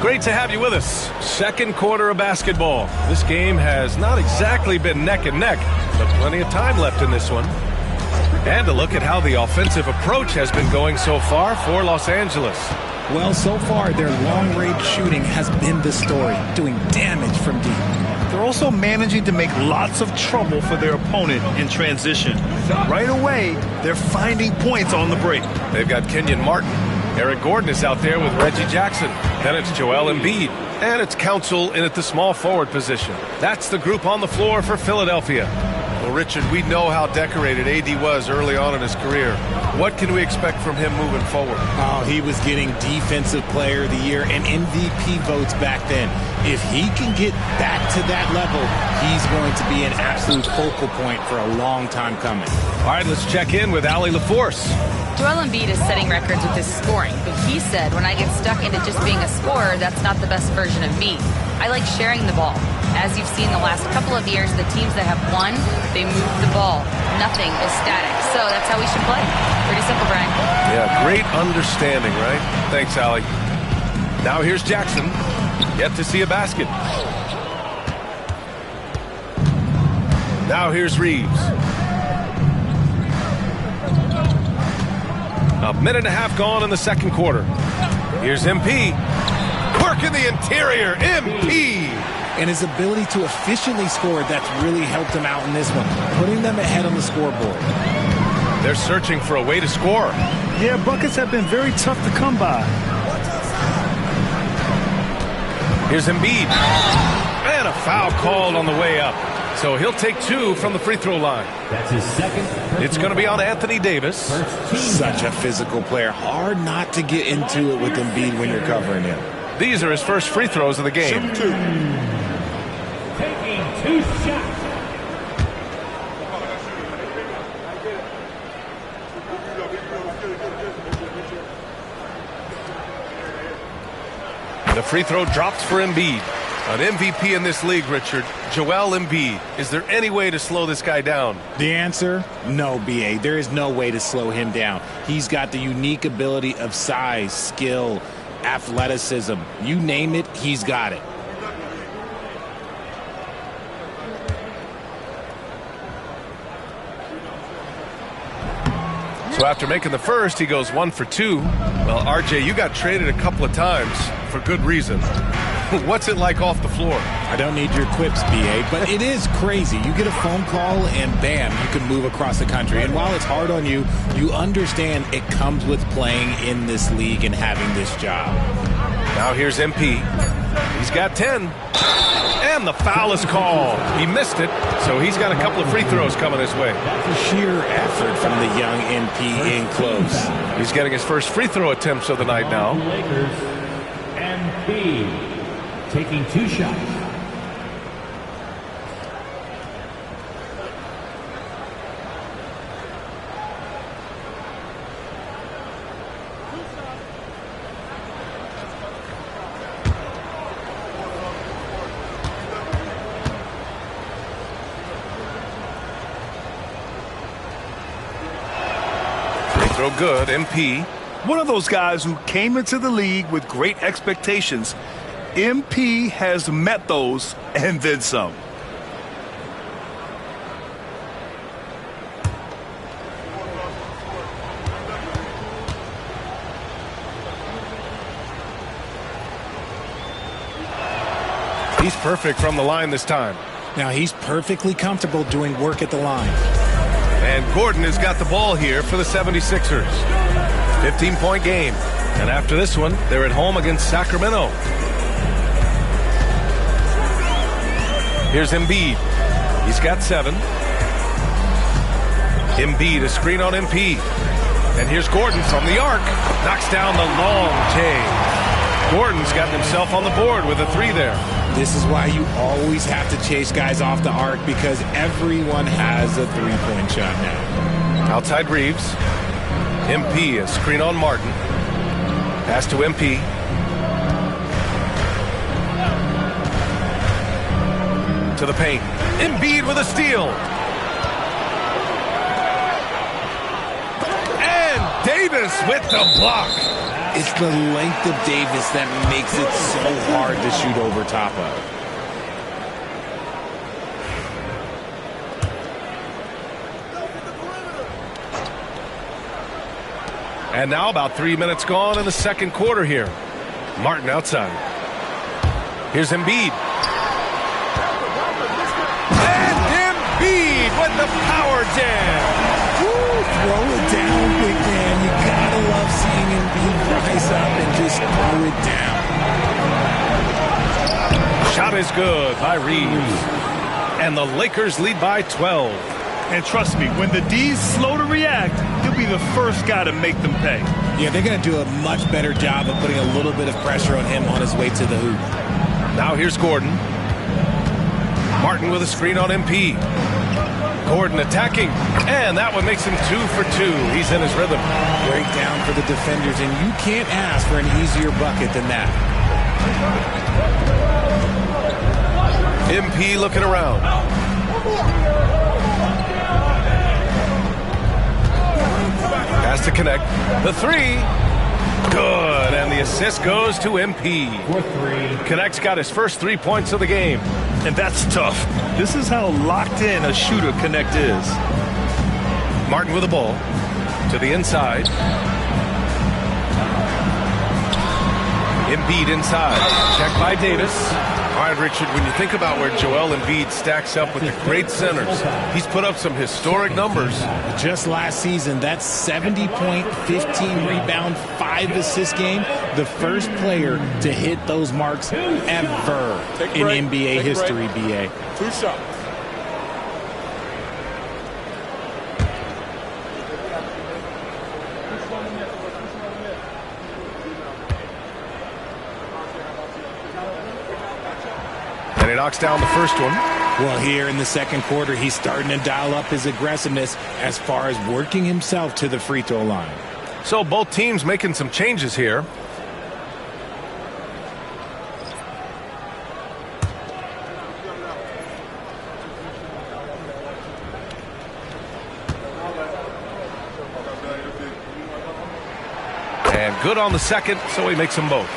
Great to have you with us. Second quarter of basketball. This game has not exactly been neck and neck, but plenty of time left in this one. And a look at how the offensive approach has been going so far for Los Angeles. Well, so far, their long-range shooting has been the story, doing damage from deep. They're also managing to make lots of trouble for their opponent in transition. Right away, they're finding points on the break. They've got Kenyon Martin. Eric Gordon is out there with Reggie Jackson. Then it's Joel Embiid. And it's Council in at the small forward position. That's the group on the floor for Philadelphia. Well, Richard, we know how decorated AD was early on in his career. What can we expect from him moving forward? Oh, he was getting Defensive Player of the Year and MVP votes back then. If he can get back to that level, he's going to be an absolute focal point for a long time coming. All right, let's check in with Allie LaForce. Joel Embiid is setting records with his scoring, but he said, when I get stuck into just being a scorer, that's not the best version of me. I like sharing the ball. As you've seen the last couple of years, the teams that have won, they move the ball. Nothing is static. So that's how we should play. Pretty simple, Brian. Yeah, great understanding, right? Thanks, Allie. Now here's Jackson. Yet to see a basket. Now here's Reeves. A minute and a half gone in the second quarter. Here's MP. Work in the interior. MP. And his ability to efficiently score, that's really helped him out in this one, putting them ahead on the scoreboard. They're searching for a way to score. Yeah, buckets have been very tough to come by. Here's Embiid. And a foul called on the way up. So he'll take two from the free throw line. That's his second. It's going to be on Anthony Davis. Such a physical player. Hard not to get into it with Embiid when you're covering him. These are his first free throws of the game. Taking 2 shots. The free throw drops for Embiid. An MVP in this league, Richard. Joel Embiid. Is there any way to slow this guy down? The answer? No, B.A. There is no way to slow him down. He's got the unique ability of size, skill, athleticism. You name it, he's got it. So after making the first, he goes 1 for 2. Well, RJ, you got traded a couple of times for good reason. What's it like off the floor? I don't need your quips, B.A., but it is crazy. You get a phone call and bam, you can move across the country. And while it's hard on you, you understand it comes with playing in this league and having this job. Now here's MP. He's got 10. And the foul is called. He missed it, so he's got a couple of free throws coming his way. Sheer effort from the young MP in close. He's getting his first free throw attempts of the night now. Lakers. MP taking 2 shots. Free throw good, MP. One of those guys who came into the league with great expectations. MP has met those and then some. He's perfect from the line this time. Now he's perfectly comfortable doing work at the line. And Gordon has got the ball here for the 76ers. 15-point game. And after this one, they're at home against Sacramento. Here's Embiid. He's got 7. Embiid, a screen on MP. And here's Gordon from the arc. Knocks down the long J. Gordon's gotten himself on the board with a 3 there. This is why you always have to chase guys off the arc, because everyone has a three-point shot now. Outside Reeves. MP, a screen on Martin. Pass to MP. To the paint. Embiid with a steal. And Davis with the block. It's the length of Davis that makes it so hard to shoot over top of. And now about 3 minutes gone in the second quarter here. Martin outside. Here's Embiid. And Embiid with the power jam. Throw it down, big man. You gotta love seeing Embiid rise up and just throw it down. Shot is good by Reeves. And the Lakers lead by 12. And trust me, when the D's slow to react, he'll be the first guy to make them pay. Yeah, they're going to do a much better job of putting a little bit of pressure on him on his way to the hoop. Now here's Gordon. Martin with a screen on MP. Gordon attacking, and that one makes him 2 for 2. He's in his rhythm. Break down for the defenders, and you can't ask for an easier bucket than that. MP looking around. Pass to connect. The three. Good, and the assist goes to MP. For 3. Connect's got his first 3 points of the game. And that's tough. This is how locked in a shooter Connect is. Martin with the ball. To the inside. Embiid inside. Check by Davis. All right, Richard, when you think about where Joel Embiid stacks up with the great centers, he's put up some historic numbers. Just last season, that 70-point, 15-rebound, 5-assist game, the first player to hit those marks ever in NBA history, BA. 2 shots. And he knocks down the first one. Well, here in the second quarter, he's starting to dial up his aggressiveness as far as working himself to the free throw line. So both teams making some changes here. And good on the second, so he makes them both.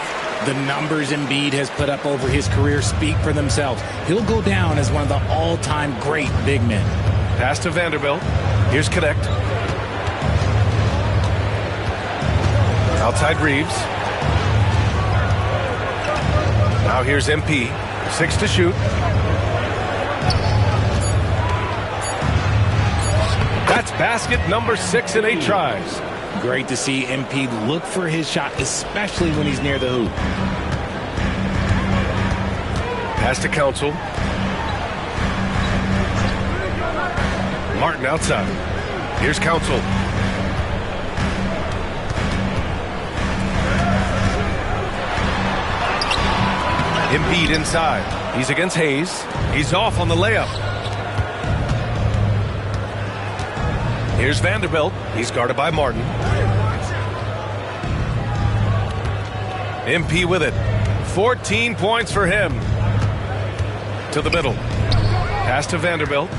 The numbers Embiid has put up over his career speak for themselves. He'll go down as one of the all-time great big men. Pass to Vanderbilt. Here's Connect. Outside Reeves. Now here's MP. 6 to shoot. That's basket number 6 in 8 tries. Great to see MP look for his shot, especially when he's near the hoop. Pass to Council. Martin outside. Here's Council. Embiid inside. He's against Hayes. He's off on the layup. Here's Vanderbilt. He's guarded by Martin. MP with it. 14 points for him. To the middle. Pass to Vanderbilt.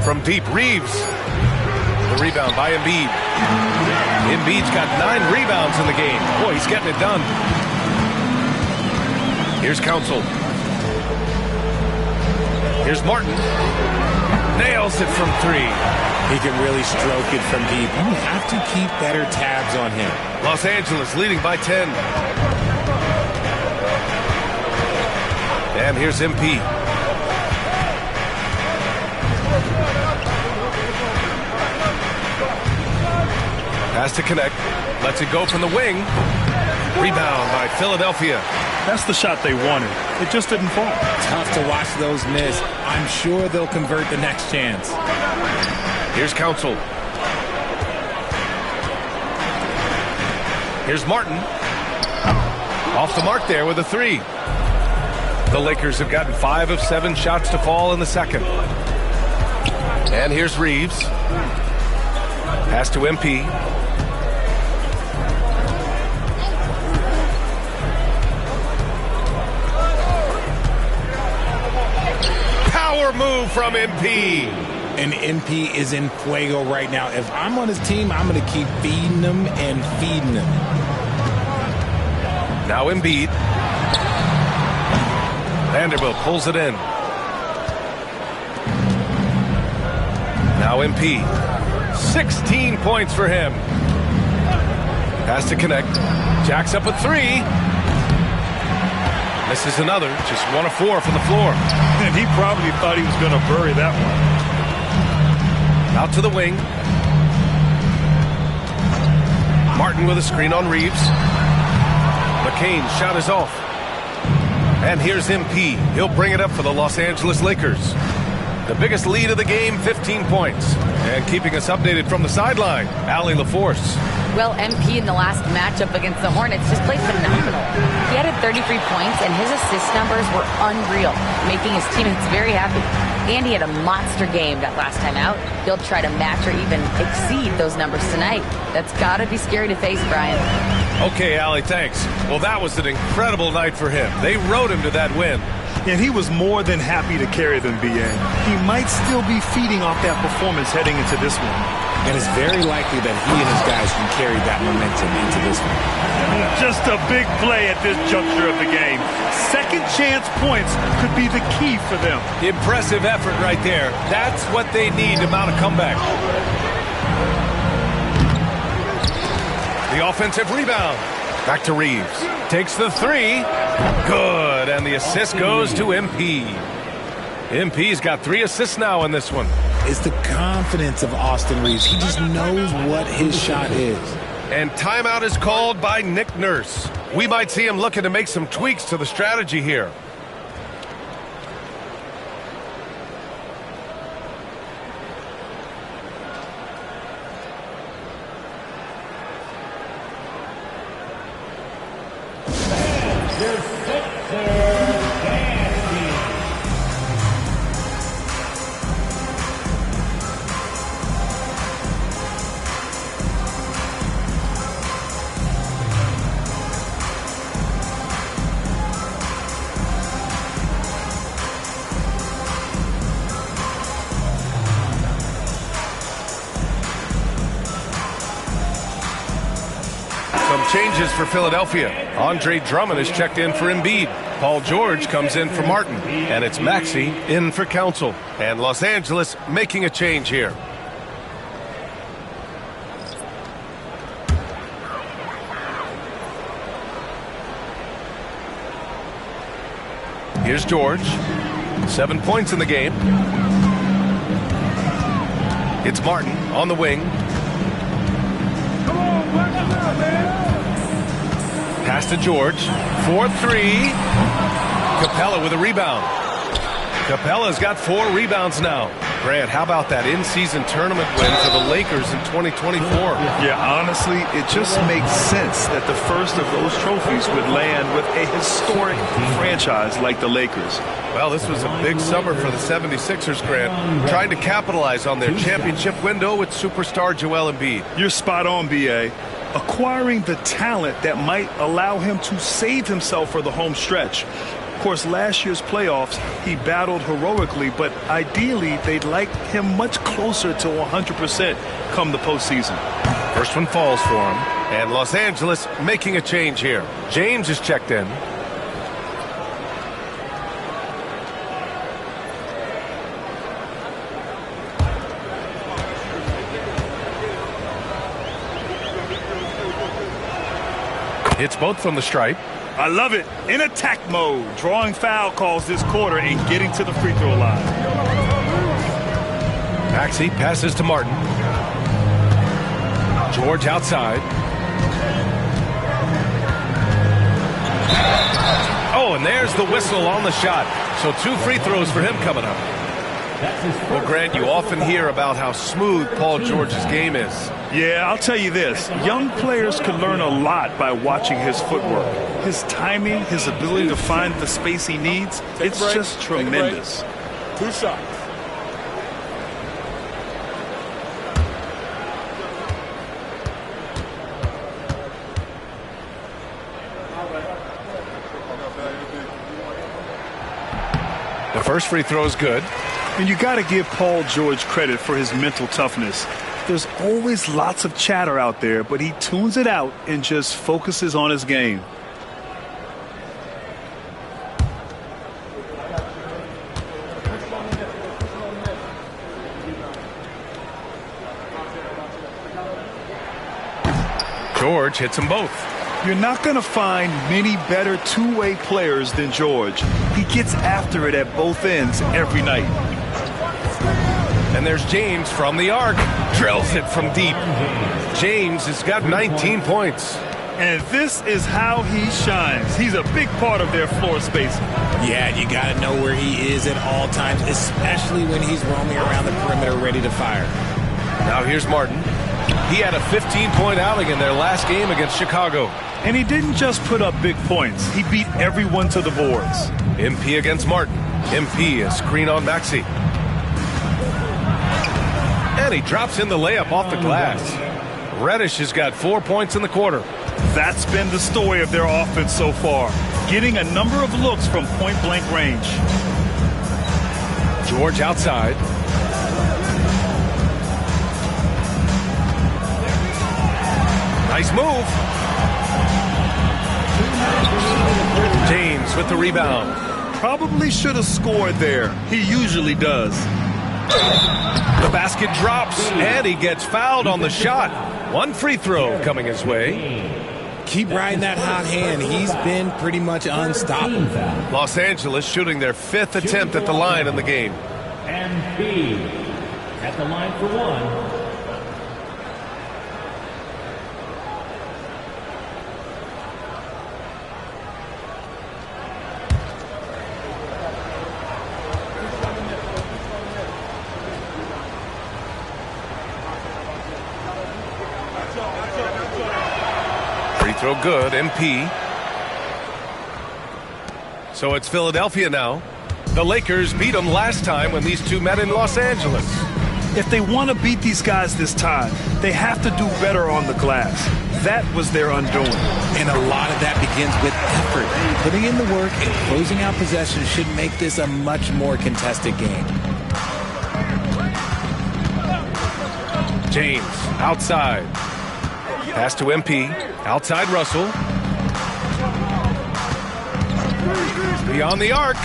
From deep, Reeves. The rebound by Embiid. Embiid's got 9 rebounds in the game. Boy, he's getting it done. Here's Council. Here's Martin. Nails it from 3. He can really stroke it from deep. You have to keep better tabs on him. Los Angeles leading by 10. And here's MP. Pass to Connect. Lets it go from the wing. Rebound by Philadelphia. That's the shot they wanted. It just didn't fall. Tough to watch those miss. I'm sure they'll convert the next chance. Here's Council. Here's Martin. Off the mark there with a 3. The Lakers have gotten 5 of 7 shots to fall in the second. And here's Reeves. Pass to MP. Power move from MP. And MP is in fuego right now. If I'm on his team, I'm going to keep feeding him and feeding him. Now Embiid. Vanderbilt pulls it in. Now MP. 16 points for him. Has to connect. Jacks up a three. Misses another. Just 1 of 4 from the floor. And he probably thought he was going to bury that one. Out to the wing. Martin with a screen on Reeves. McCain's shot is off. And here's MP. He'll bring it up for the Los Angeles Lakers. The biggest lead of the game, 15 points. And keeping us updated from the sideline, Allie LaForce. Well, MP in the last matchup against the Hornets just played phenomenal. He added 33 points, and his assist numbers were unreal, making his teammates very happy. And he had a monster game that last time out. He'll try to match or even exceed those numbers tonight. That's got to be scary to face, Brian. Okay, Allie, thanks. Well, that was an incredible night for him. They rode him to that win. And he was more than happy to carry them, B.A. He might still be feeding off that performance heading into this one. And it's very likely that he and his guys can carry that momentum into this one. Just a big play at this juncture of the game. Second chance points could be the key for them. Impressive effort right there. That's what they need to mount a comeback. The offensive rebound. Back to Reeves. Takes the three. Good. And the assist goes to MP. MP's got 3 assists now in this one. It's the confidence of Austin Reeves. He just knows what his shot is. And timeout is called by Nick Nurse. We might see him looking to make some tweaks to the strategy here. Changes for Philadelphia. Andre Drummond is checked in for Embiid. Paul George comes in for Martin. And it's Maxey in for Council. And Los Angeles making a change here. Here's George. 7 points in the game. It's Martin on the wing. Pass to George. 4-3. Capella with a rebound. Capella's got 4 rebounds now. Grant, how about that in-season tournament win for the Lakers in 2024? Yeah, honestly, it just makes sense that the first of those trophies would land with a historic franchise like the Lakers. Well, this was a big summer for the 76ers, Grant, trying to capitalize on their championship window with superstar Joel Embiid. You're spot on, B.A. Acquiring the talent that might allow him to save himself for the home stretch. Of course, last year's playoffs, he battled heroically, but ideally, they'd like him much closer to 100% come the postseason. First one falls for him, and Los Angeles making a change here. James is checked in. Hits both from the stripe. I love it. In attack mode, drawing foul calls this quarter and getting to the free throw line. Maxey passes to Martin. George outside. Oh, and there's the whistle on the shot. So 2 free throws for him coming up. Well, Grant, you often hear about how smooth Paul George's game is. Yeah, I'll tell you this. Young players can learn a lot by watching his footwork. His timing, his ability to find the space he needs, it's just tremendous. 2 shots. The first free throw is good. And you got to give Paul George credit for his mental toughness. There's always lots of chatter out there, but he tunes it out and just focuses on his game. George hits them both. You're not going to find many better two-way players than George. He gets after it at both ends every night. And there's James from the arc. Drills it from deep. James has got 19 points. And this is how he shines. He's a big part of their floor space. Yeah, you got to know where he is at all times, especially when he's roaming around the perimeter ready to fire. Now here's Martin. He had a 15-point outing in their last game against Chicago. And he didn't just put up big points. He beat everyone to the boards. MP against Martin. MP a screen on Maxey. And he drops in the layup off the glass. Reddish has got 4 points in the quarter. That's been the story of their offense so far. Getting a number of looks from point-blank range. George outside. Nice move. James with the rebound. Probably should have scored there. He usually does. The basket drops, and he gets fouled on the shot. One free throw coming his way. Keep riding that hot hand. He's been pretty much unstoppable. Los Angeles shooting their 5th attempt at the line in the game. And B at the line for one. Throw good, MP. So it's Philadelphia now. The Lakers beat them last time when these two met in Los Angeles. If they want to beat these guys this time, they have to do better on the glass. That was their undoing. And a lot of that begins with effort. Putting in the work and closing out possessions should make this a much more contested game. James outside. Pass to MP. Outside Russell. Beyond the arc.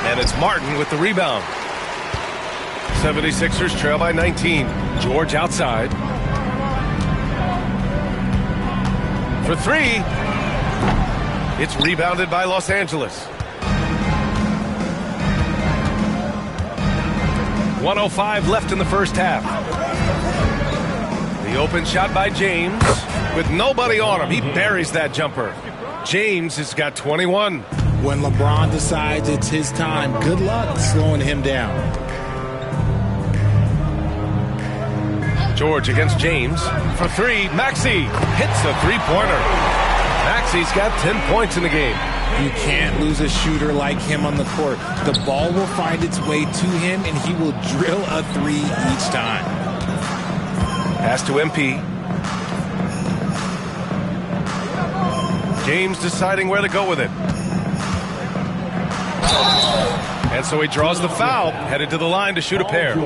And it's Martin with the rebound. 76ers trail by 19. George outside. For three. It's rebounded by Los Angeles. 1:05 left in the first half. The open shot by James. With nobody on him, he buries that jumper. James has got 21. When LeBron decides it's his time, good luck slowing him down. George against James. For three, Maxey hits a three-pointer. Maxey's got 10 points in the game. You can't lose a shooter like him on the court. The ball will find its way to him, and he will drill a three each time. Pass to MP. James deciding where to go with it. And so he draws the foul, headed to the line to shoot a pair.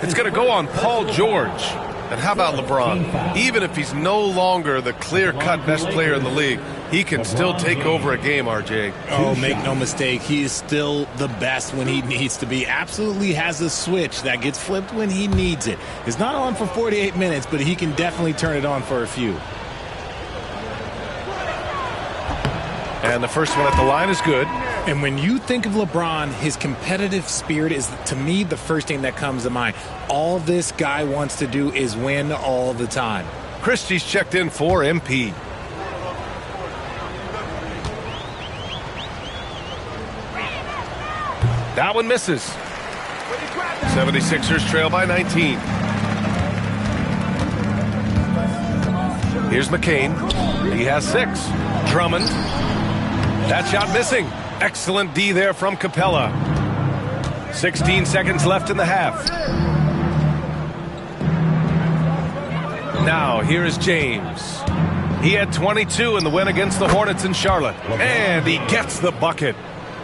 It's going to go on Paul George. And how about LeBron? Even if he's no longer the clear-cut best player in the league, he can still take over a game, RJ. Oh, make no mistake, he is still the best when he needs to be. Absolutely has a switch that gets flipped when he needs it. It's not on for 48 minutes, but he can definitely turn it on for a few. And the first one at the line is good. And when you think of LeBron, his competitive spirit is, to me, the first thing that comes to mind. All this guy wants to do is win all the time. Christie's checked in for MP. That one misses. 76ers trail by 19. Here's McCain. He has 6. Drummond. That shot missing. Excellent D there from Capella. 16 seconds left in the half. Now, here is James. He had 22 in the win against the Hornets in Charlotte. And he gets the bucket.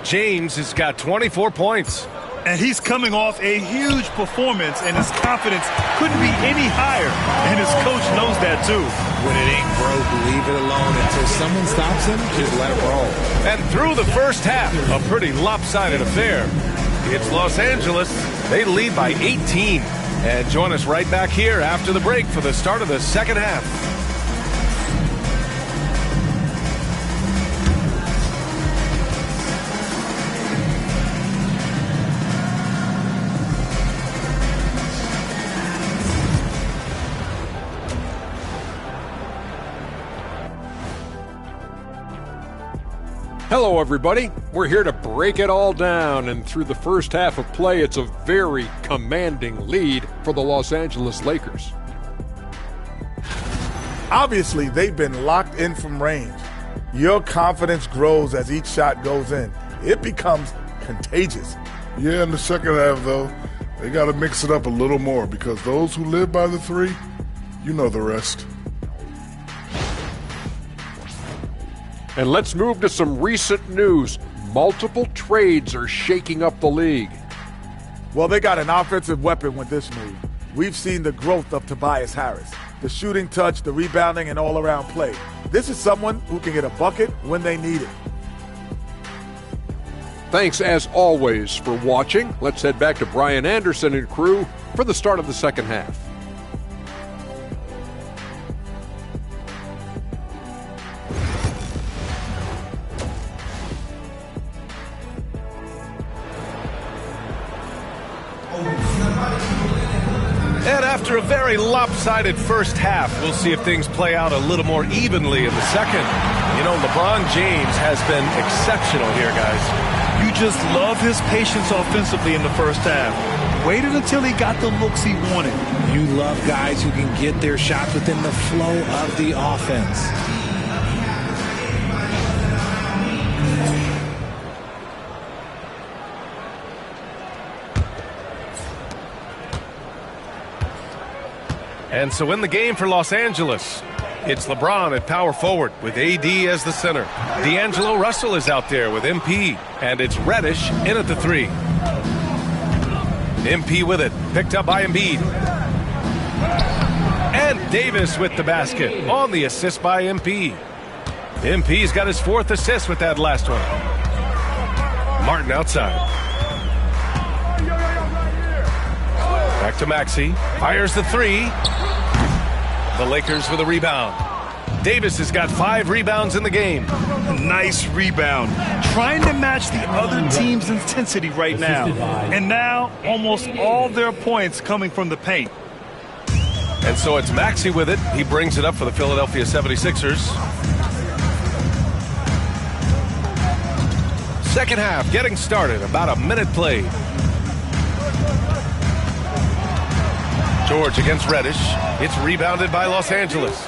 James has got 24 points. And he's coming off a huge performance, and his confidence couldn't be any higher. And his coach knows that, too. When it ain't broke, leave it alone. Until someone stops him, just let it roll. And through the first half, a pretty lopsided affair. It's Los Angeles. They lead by 18. And join us right back here after the break for the start of the second half. Hello, everybody. We're here to break it all down, and through the first half of play, it's a very commanding lead for the Los Angeles Lakers. Obviously, they've been locked in from range. Your confidence grows as each shot goes in. It becomes contagious. Yeah, in the second half, though, they got to mix it up a little more because those who live by the three, you know the rest. And let's move to some recent news. Multiple trades are shaking up the league. Well, they got an offensive weapon with this move. We've seen the growth of Tobias Harris. The shooting touch, the rebounding, and all-around play. This is someone who can get a bucket when they need it. Thanks, as always, for watching. Let's head back to Brian Anderson and crew for the start of the second half. And after a very lopsided first half, we'll see if things play out a little more evenly in the second. You know, LeBron James has been exceptional here, guys. You just love his patience offensively in the first half. Waited until he got the looks he wanted. You love guys who can get their shots within the flow of the offense. And so in the game for Los Angeles, it's LeBron at power forward with AD as the center. D'Angelo Russell is out there with MP, and it's Reddish in at the three. MP with it, picked up by Embiid. And Davis with the basket on the assist by MP. MP's got his fourth assist with that last one. Martin outside. Back to Maxey, fires the three. The Lakers with a rebound. Davis has got 5 rebounds in the game. Nice rebound. Trying to match the other team's intensity right now. And now, almost all their points coming from the paint. And so it's Maxey with it. He brings it up for the Philadelphia 76ers. Second half getting started. About a minute played. George against Reddish. It's rebounded by Los Angeles.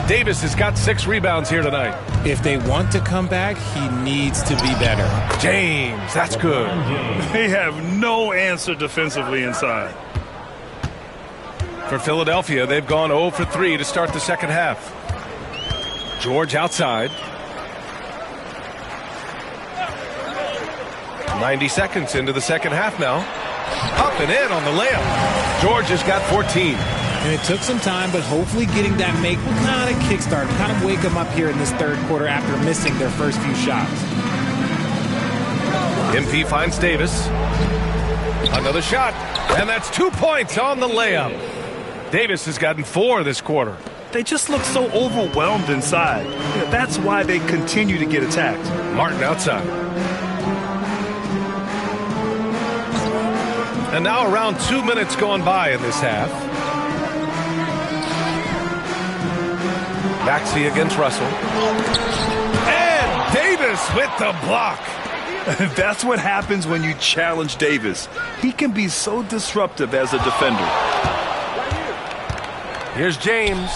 Davis has got 6 rebounds here tonight. If they want to come back, he needs to be better. James, that's good. They have no answer defensively inside. For Philadelphia, they've gone 0 for 3 to start the second half. George outside. 90 seconds into the second half now. Up and in on the layup. George has got 14. And it took some time, but hopefully getting that make will kind of kickstart, kind of wake them up here in this third quarter after missing their first few shots. MP finds Davis. Another shot. And that's 2 points on the layup. Davis has gotten 4 this quarter. They just look so overwhelmed inside. That's why they continue to get attacked. Martin outside. And now around 2 minutes gone by in this half. Maxey against Russell. And Davis with the block. That's what happens when you challenge Davis. He can be so disruptive as a defender. Here's James.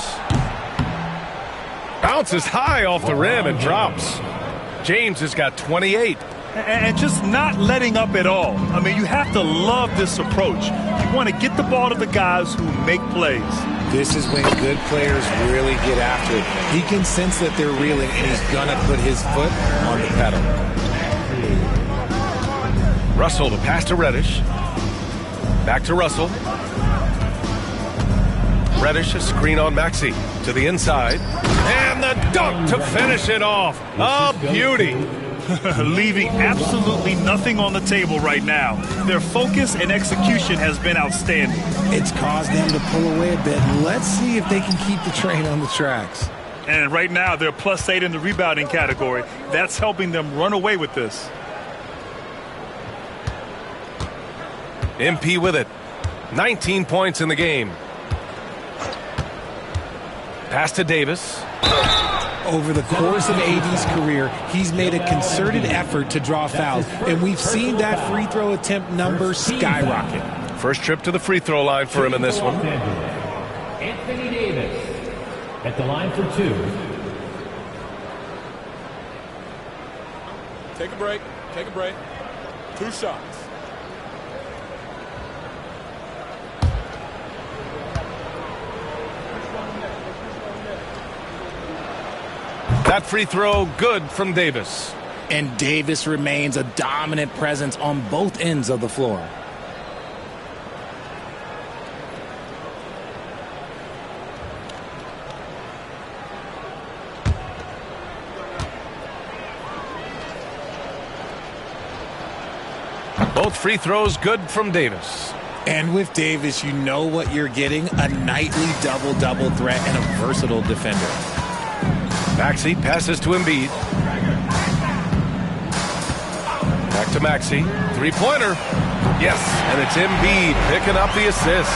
Bounces high off the rim and drops. James has got 28. And just not letting up at all. I mean, you have to love this approach. You want to get the ball to the guys who make plays. This is when good players really get after it. He can sense that they're reeling, and he's going to put his foot on the pedal. Russell to pass to Reddish. Back to Russell. Reddish, a screen on Maxey to the inside. And the dunk to finish it off. A beauty. Leaving absolutely nothing on the table right now. Their focus and execution has been outstanding. It's caused them to pull away a bit. Let's see if they can keep the train on the tracks. And right now, they're +8 in the rebounding category. That's helping them run away with this. MP with it. 19 points in the game. Pass to Davis. Over the course of AD's career, he's made a concerted effort to draw fouls, and we've seen that free throw attempt number skyrocket. First trip to the free throw line for him in this one. Anthony Davis at the line for 2. Take a break. Take a break. 2 shots. That free throw good from Davis. And Davis remains a dominant presence on both ends of the floor. Both free throws good from Davis. And with Davis, you know what you're getting, a nightly double-double threat and a versatile defender. Maxey passes to Embiid. Back to Maxey. Three-pointer. Yes, and it's Embiid picking up the assist.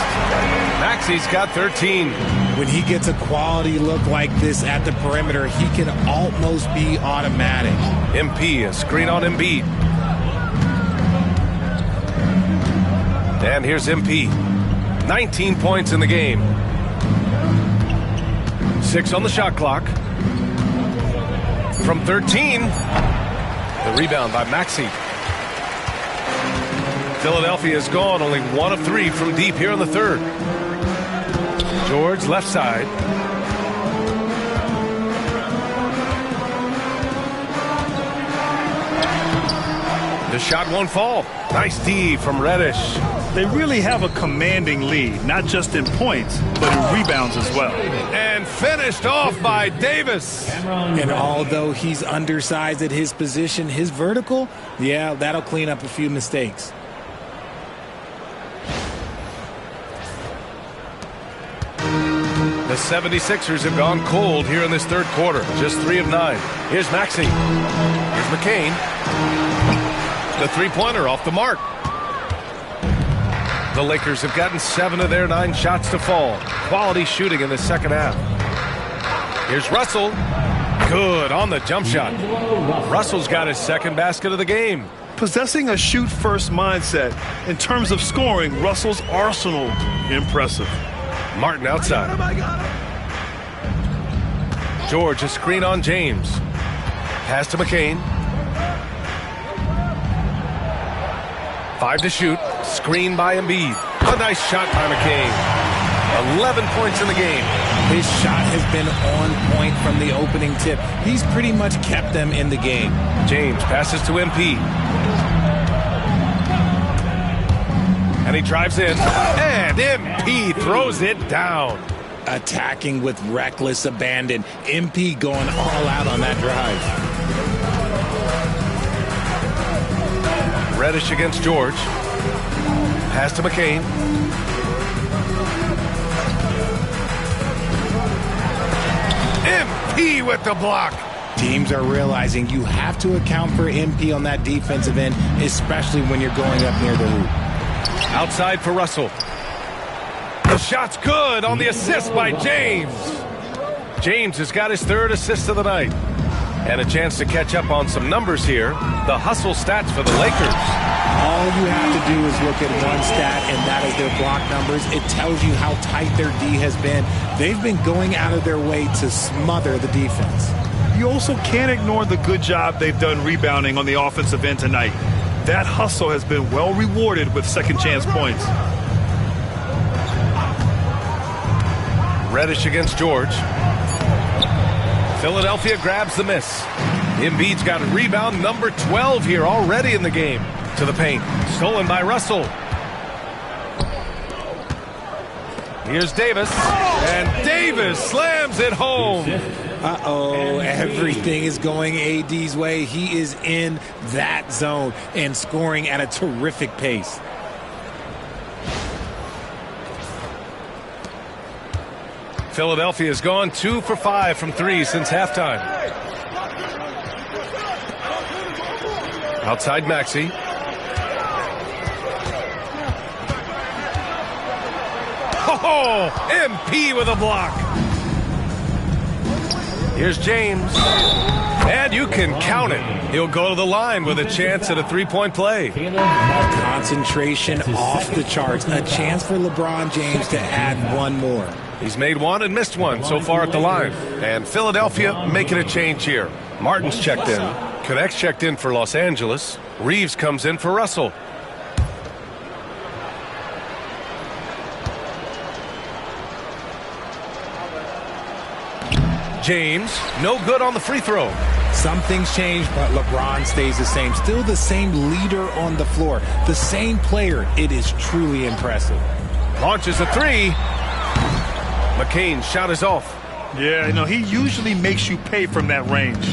Maxey's got 13. When he gets a quality look like this at the perimeter, he can almost be automatic. MP, a screen on Embiid. And here's MP. 19 points in the game. 6 on the shot clock. From 13. The rebound by Maxey. Philadelphia is gone, only 1 of 3 from deep here in the third. George left side. The shot won't fall. Nice D from Reddish. They really have a commanding lead, not just in points, but in rebounds as well. And finished off by Davis. And although he's undersized at his position, his vertical, yeah, that'll clean up a few mistakes. The 76ers have gone cold here in this third quarter. Just 3 of 9. Here's Maxey. Here's McCain. The three-pointer off the mark. The Lakers have gotten 7 of their 9 shots to fall. Quality shooting in the second half. Here's Russell. Good on the jump shot. Russell's got his second basket of the game. Possessing a shoot-first mindset. In terms of scoring, Russell's arsenal, impressive. Martin outside. George, a screen on James. Pass to McCain. 5 to shoot. Screen by Embiid. A nice shot by McCain. 11 points in the game. His shot has been on point from the opening tip. He's pretty much kept them in the game. James passes to MP. And he drives in. And MP throws it down. Attacking with reckless abandon. MP going all out on that drive. Reddish against George. Pass to McCain. MP with the block. Teams are realizing you have to account for MP on that defensive end, especially when you're going up near the hoop. Outside for Russell. The shot's good on the assist by James. James has got his 3rd assist of the night. And a chance to catch up on some numbers here. The hustle stats for the Lakers. All you have to do is look at one stat, and that is their block numbers. It tells you how tight their D has been. They've been going out of their way to smother the defense. You also can't ignore the good job they've done rebounding on the offensive end tonight. That hustle has been well rewarded with second chance points. Reddish against George. Philadelphia grabs the miss. Embiid's got rebound number 12 here already in the game. To the paint. Stolen by Russell. Here's Davis. And Davis slams it home. Uh-oh, everything is going AD's way. He is in that zone and scoring at a terrific pace. Philadelphia has gone 2 for 5 from 3 since halftime. Outside Maxey. Oh, MP with a block. Here's James. And you can count it. He'll go to the line with a chance at a three-point play. Concentration off the charts. A chance for LeBron James to add one more. He's made one and missed one so far at the line. And Philadelphia making a change here. Martin's checked in. Connect's checked in for Los Angeles. Reeves comes in for Russell. James, no good on the free throw. Some things change, but LeBron stays the same. Still the same leader on the floor. The same player. It is truly impressive. Launches a three. McCain's shot is off. Yeah, you know, he usually makes you pay from that range.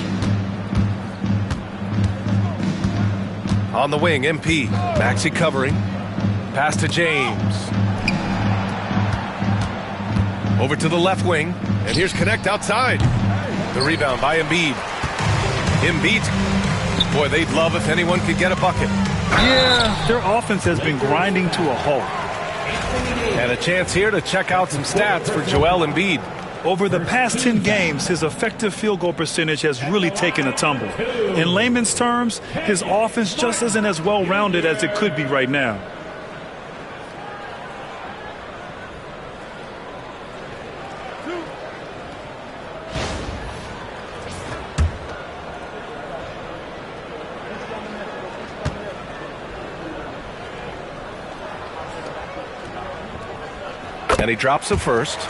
On the wing, MP. Maxey covering. Pass to James. Over to the left wing. And here's Connect outside. The rebound by Embiid. Embiid. Boy, they'd love if anyone could get a bucket. Yeah, their offense has been grinding to a halt. And a chance here to check out some stats for Joel Embiid. Over the past 10 games, his effective field goal percentage has really taken a tumble. In layman's terms, his offense just isn't as well-rounded as it could be right now. And he drops the first.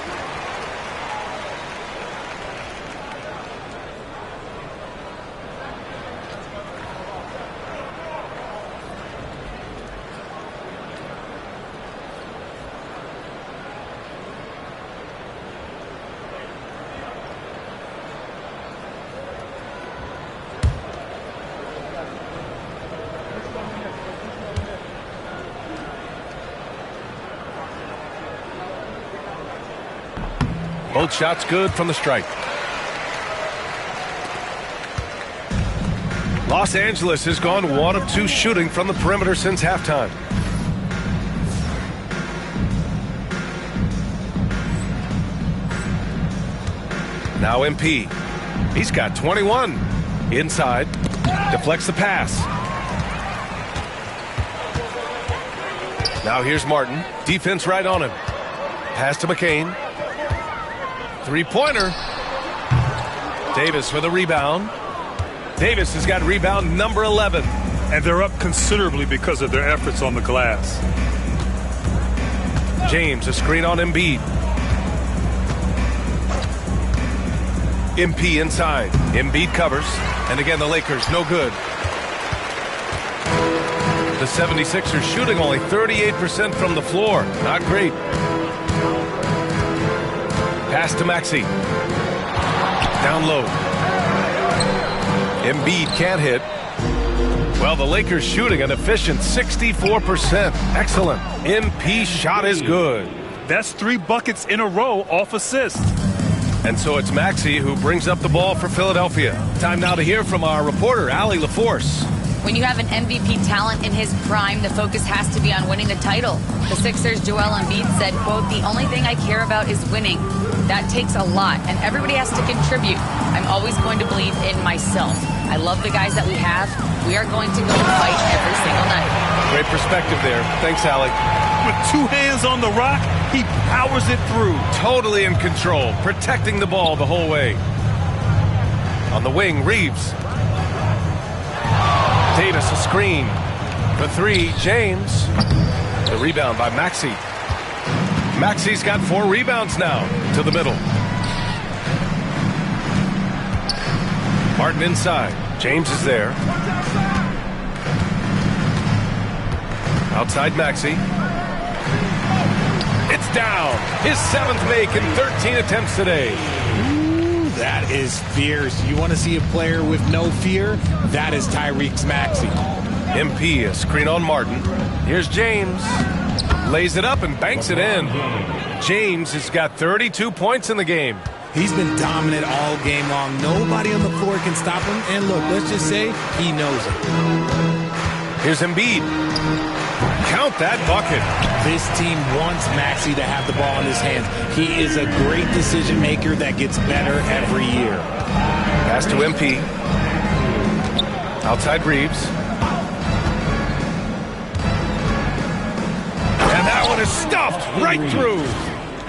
Both shots good from the stripe. Los Angeles has gone 1 of 2 shooting from the perimeter since halftime. Now MP. He's got 21. Inside. Deflects the pass. Now here's Martin. Defense right on him. Pass to McCain. Three-pointer. Davis with a rebound. Davis has got rebound number 11. And they're up considerably because of their efforts on the glass. James, a screen on Embiid. MP inside. Embiid covers. And again, the Lakers, no good. The 76ers shooting only 38% from the floor. Not great. Pass to Maxey. Down low. Embiid can't hit. Well, the Lakers shooting an efficient 64%. Excellent. MP shot is good. That's 3 buckets in a row off assist. And so it's Maxey who brings up the ball for Philadelphia. Time now to hear from our reporter, Allie LaForce. When you have an MVP talent in his prime, the focus has to be on winning the title. The Sixers' Joel Embiid said, quote, "The only thing I care about is winning. That takes a lot, and everybody has to contribute. I'm always going to believe in myself. I love the guys that we have. We are going to go and fight every single night." Great perspective there. Thanks, Allie. With 2 hands on the rock, he powers it through. Totally in control, protecting the ball the whole way. On the wing, Reeves. Davis a screen. For 3, James. The rebound by Maxey. Maxey's got 4 rebounds now. To the middle. Martin inside. James is there. Outside Maxey. It's down. His 7th make in 13 attempts today. That is fierce. You want to see a player with no fear? That is Tyrese Maxey. MP, a screen on Martin. Here's James. Lays it up and banks it in. James has got 32 points in the game. He's been dominant all game long. Nobody on the floor can stop him. And look, let's just say he knows it. Here's Embiid. Count that bucket. This team wants Maxey to have the ball in his hands. He is a great decision maker that gets better every year. Pass to MP. Outside Reeves. And that one is stuffed right through.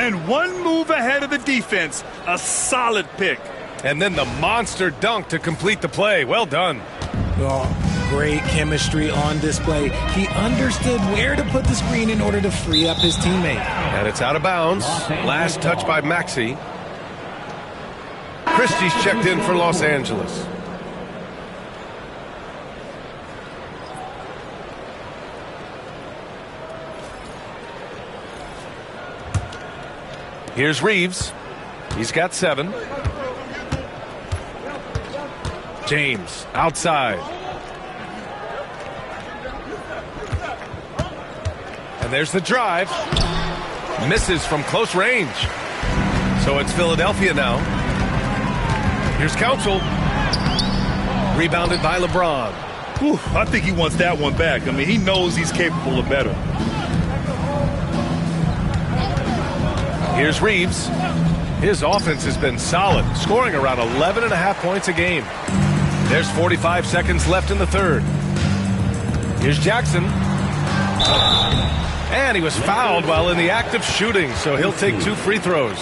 And one move ahead of the defense. A solid pick. And then the monster dunk to complete the play. Well done. Oh, great chemistry on display. He understood where to put the screen in order to free up his teammate. And it's out of bounds. Last touch by Maxey. Christie's checked in for Los Angeles. Here's Reeves. He's got 7. James outside. And there's the drive. Misses from close range. So it's Philadelphia now. Here's Council. Rebounded by LeBron. Whew, I think he wants that one back. I mean, he knows he's capable of better. Here's Reeves. His offense has been solid, scoring around 11.5 points a game. There's 45 seconds left in the third. Here's Jackson. And he was fouled while in the act of shooting, so he'll take 2 free throws.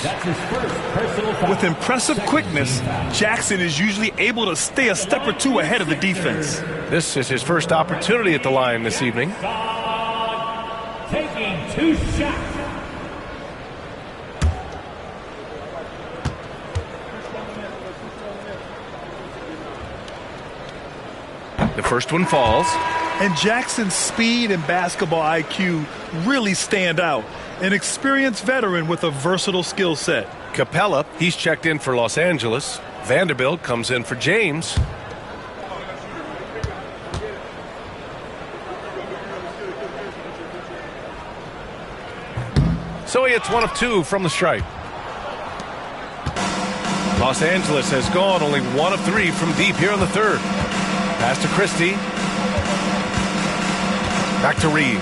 With impressive quickness, Jackson is usually able to stay a step or 2 ahead of the defense. This is his first opportunity at the line this evening. Taking 2 shots. The first one falls. And Jackson's speed and basketball IQ really stand out. An experienced veteran with a versatile skill set. Capella, he's checked in for Los Angeles. Vanderbilt comes in for James. So he hits 1 of 2 from the stripe. Los Angeles has gone only 1 of 3 from deep here in the third. Pass to Christie. Back to Reeves.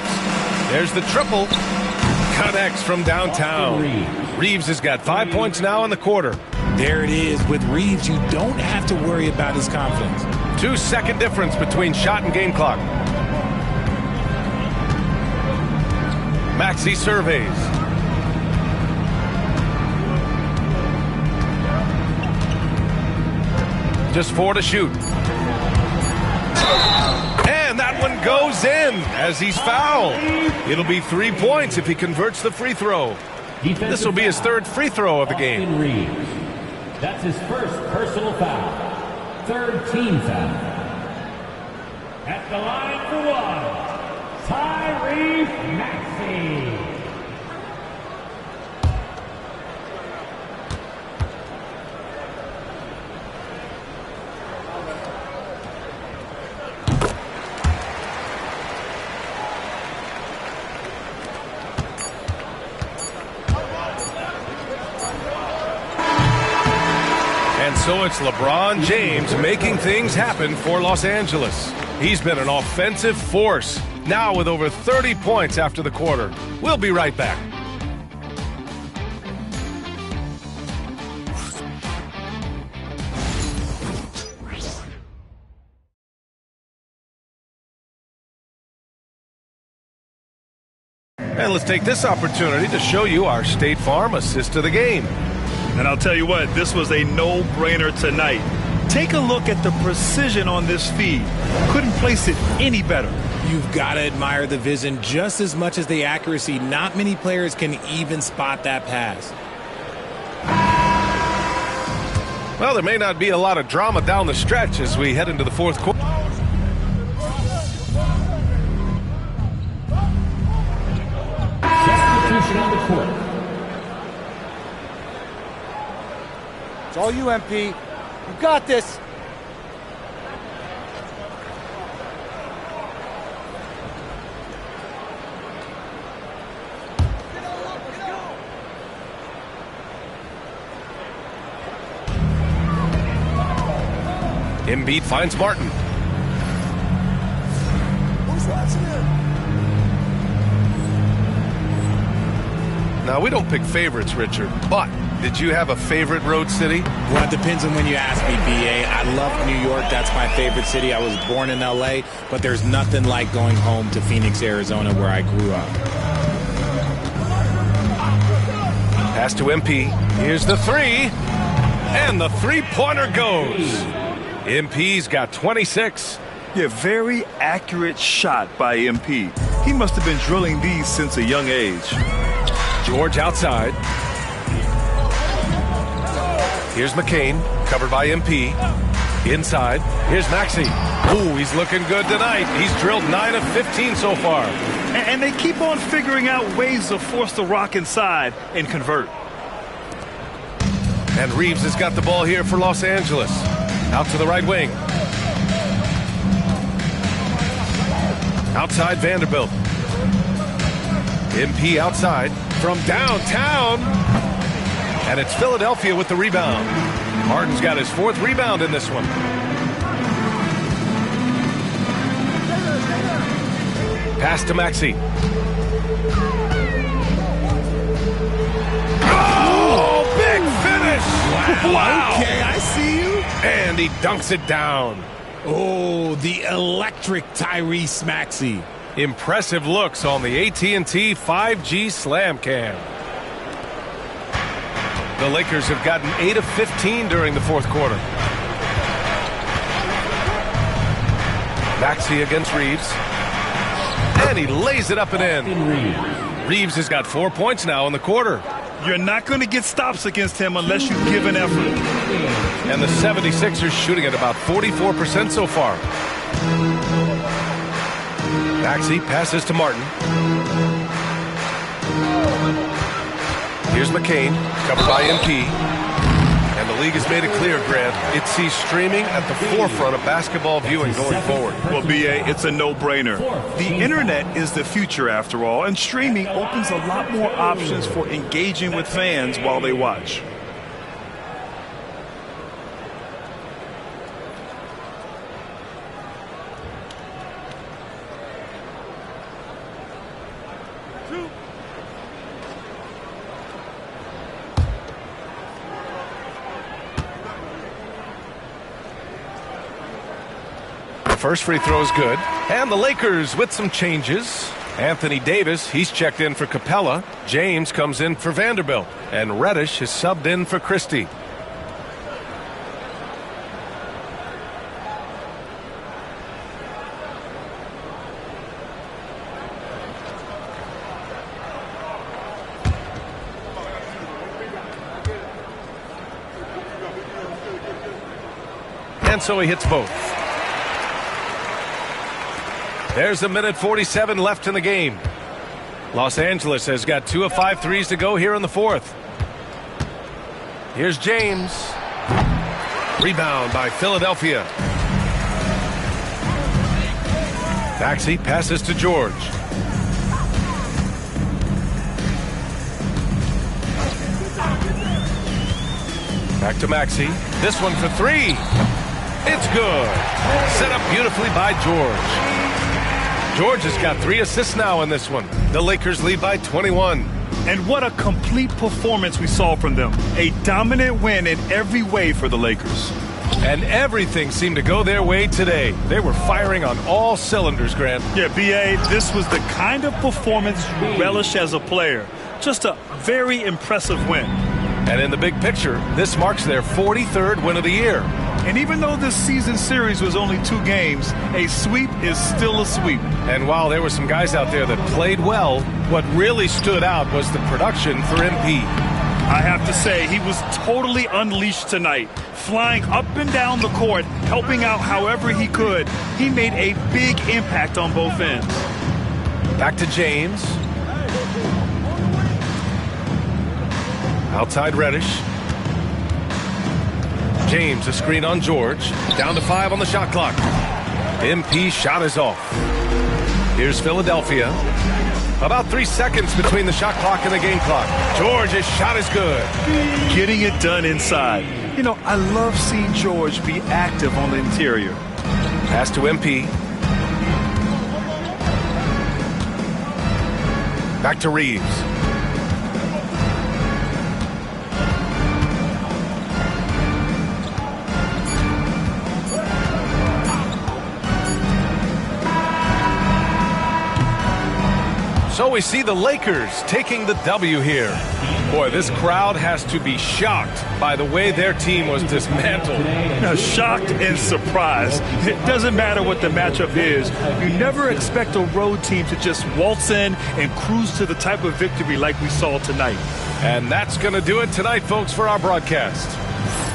There's the triple. Connects from downtown. Reeves has got 5 points now in the quarter. There it is. With Reeves, you don't have to worry about his confidence. 2-second difference between shot and game clock. Maxey surveys. Just 4 to shoot. And that one goes in as he's fouled. It'll be 3 points if he converts the free throw. This will be his 3rd free throw of the game. That's his first personal foul. 3rd team foul. At the line for 1, Tyrese Maxey. So it's LeBron James making things happen for Los Angeles. He's been an offensive force, now with over 30 points after the quarter. We'll be right back. And let's take this opportunity to show you our State Farm assist to the game. And I'll tell you what, this was a no-brainer tonight. Take a look at the precision on this feed. Couldn't place it any better. You've got to admire the vision just as much as the accuracy. Not many players can even spot that pass. Well, there may not be a lot of drama down the stretch as we head into the 4th quarter. Substitution on the court. It's all you, MP. You got this. Embiid finds Martin. Now, we don't pick favorites, Richard, but did you have a favorite road city? Well, it depends on when you ask me, B.A. I love New York. That's my favorite city. I was born in L.A., but there's nothing like going home to Phoenix, Arizona, where I grew up. Pass to MP. Here's the three. And the three-pointer goes. MP's got 26. Yeah, very accurate shot by MP. He must have been drilling these since a young age. George outside. Here's McCain, covered by MP. Inside. Here's Maxey. Ooh, he's looking good tonight. He's drilled 9 of 15 so far. And they keep on figuring out ways to force the rock inside and convert. And Reeves has got the ball here for Los Angeles. Out to the right wing. Outside Vanderbilt. MP outside from downtown. And it's Philadelphia with the rebound. Harden's got his 4th rebound in this one. Pass to Maxey. Oh, big finish! Wow. Okay, I see you. And he dunks it down. Oh, the electric Tyrese Maxey. Impressive looks on the AT&T 5G Slam Cam. The Lakers have gotten 8 of 15 during the 4th quarter. Maxey against Reeves. And he lays it up and in. Reeves has got 4 points now in the quarter. You're not going to get stops against him unless you give an effort. And the 76ers shooting at about 44% so far. Maxey passes to Martin. Here's McCain, covered by MP. And the league has made it clear, Grant, it sees streaming at the forefront of basketball viewing going forward. Well, B.A., it's a no-brainer. The internet is the future, after all, and streaming opens a lot more options for engaging with fans while they watch. First free throw is good. And the Lakers with some changes. Anthony Davis, he's checked in for Capella. James comes in for Vanderbilt. And Reddish is subbed in for Christie. And so he hits both. There's a minute 47 left in the game. Los Angeles has got 2 of 5 threes to go here in the 4th. Here's James. Rebound by Philadelphia. Maxey passes to George. Back to Maxey. This one for 3. It's good. Set up beautifully by George. George has got 3 assists now in this one. The Lakers lead by 21. And what a complete performance we saw from them. A dominant win in every way for the Lakers. And everything seemed to go their way today. They were firing on all cylinders, Grant. Yeah, B.A., this was the kind of performance you relish as a player. Just a very impressive win. And in the big picture, this marks their 43rd win of the year. And even though this season series was only 2 games, a sweep is still a sweep. And while there were some guys out there that played well, what really stood out was the production for MP. I have to say, he was totally unleashed tonight, flying up and down the court, helping out however he could. He made a big impact on both ends. Back to James. Outside Reddish. James, a screen on George. Down to 5 on the shot clock. MP shot is off. Here's Philadelphia. About 3 seconds between the shot clock and the game clock. George's shot is good. Getting it done inside. You know, I love seeing George be active on the interior. Pass to MP. Back to Reeves. So we see the Lakers taking the W here. Boy, this crowd has to be shocked by the way their team was dismantled. Shocked and surprised. It doesn't matter what the matchup is. You never expect a road team to just waltz in and cruise to the type of victory like we saw tonight. And that's going to do it tonight, folks, for our broadcast.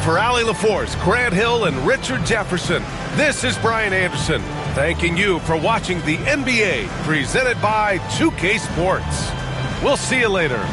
For Allie LaForce, Grant Hill, and Richard Jefferson, this is Brian Anderson, thanking you for watching the NBA presented by 2K Sports. We'll see you later.